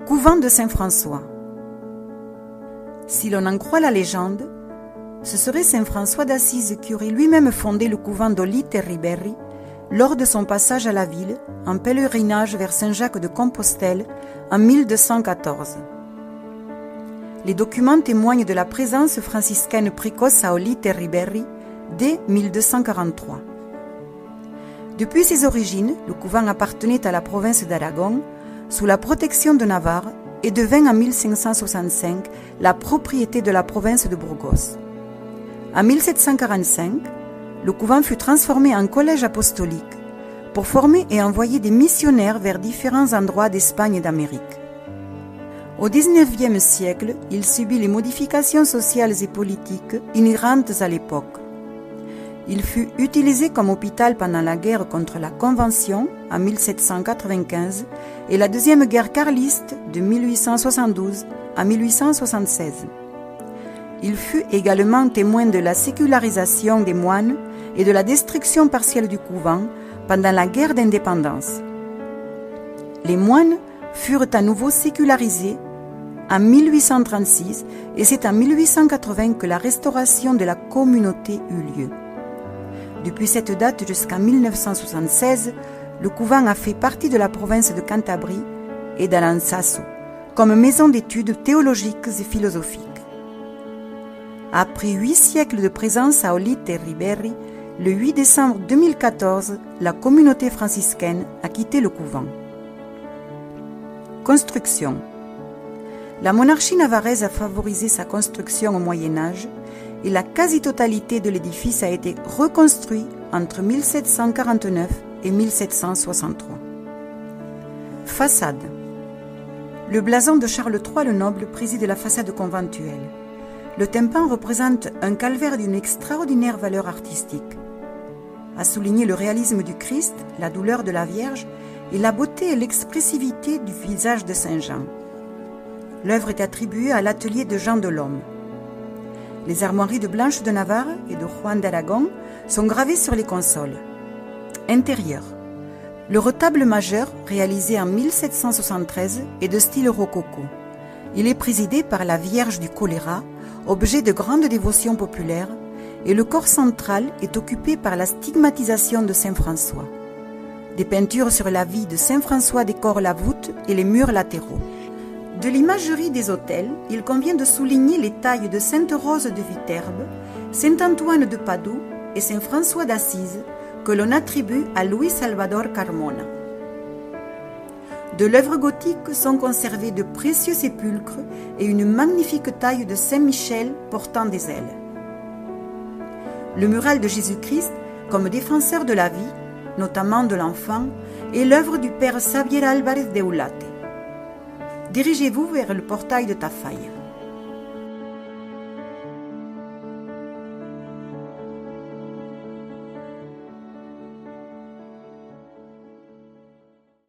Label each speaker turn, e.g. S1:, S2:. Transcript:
S1: couvent de Saint-François. Si l'on en croit la légende, ce serait Saint François d'Assise qui aurait lui-même fondé le couvent d'Olite e Riberi lors de son passage à la ville en pèlerinage vers Saint-Jacques de Compostelle en 1214. Les documents témoignent de la présence franciscaine précoce à Olite e Riberi dès 1243. Depuis ses origines, le couvent appartenait à la province d'Aragon, sous la protection de Navarre, et devint en 1565 la propriété de la province de Burgos. En 1745, le couvent fut transformé en collège apostolique pour former et envoyer des missionnaires vers différents endroits d'Espagne et d'Amérique. Au XIXe siècle, il subit les modifications sociales et politiques inhérentes à l'époque. Il fut utilisé comme hôpital pendant la guerre contre la Convention en 1795 et la deuxième guerre carliste de 1872 à 1876. Il fut également témoin de la sécularisation des moines et de la destruction partielle du couvent pendant la guerre d'indépendance. Les moines furent à nouveau sécularisés en 1836 et c'est en 1880 que la restauration de la communauté eut lieu. Depuis cette date jusqu'en 1976, le couvent a fait partie de la province de Cantabrie et d'Alansasu, comme maison d'études théologiques et philosophiques. Après 8 siècles de présence à Olite e Riberi, le 8 décembre 2014, la communauté franciscaine a quitté le couvent. Construction. La monarchie navarraise a favorisé sa construction au Moyen-Âge et la quasi-totalité de l'édifice a été reconstruit entre 1749 et 1763. Façade. Le blason de Charles III le Noble préside la façade conventuelle. Le tympan représente un calvaire d'une extraordinaire valeur artistique. À souligner le réalisme du Christ, la douleur de la Vierge et la beauté et l'expressivité du visage de Saint Jean. L'œuvre est attribuée à l'atelier de Jean Delhomme. Les armoiries de Blanche de Navarre et de Juan d'Aragon sont gravées sur les consoles. Intérieur. Le retable majeur, réalisé en 1773, est de style rococo. Il est présidé par la Vierge du choléra, objet de grande dévotion populaire, et le corps central est occupé par la stigmatisation de Saint François. Des peintures sur la vie de Saint François décorent la voûte et les murs latéraux. De l'imagerie des autels, il convient de souligner les tailles de Sainte Rose de Viterbe, Saint Antoine de Padoue et Saint François d'Assise que l'on attribue à Luis Salvador Carmona. De l'œuvre gothique sont conservés de précieux sépulcres et une magnifique taille de Saint Michel portant des ailes. Le mural de Jésus-Christ, comme défenseur de la vie, notamment de l'enfant, est l'œuvre du père Xavier Álvarez de Ulate. Dirigez-vous vers le portail de Tafalla.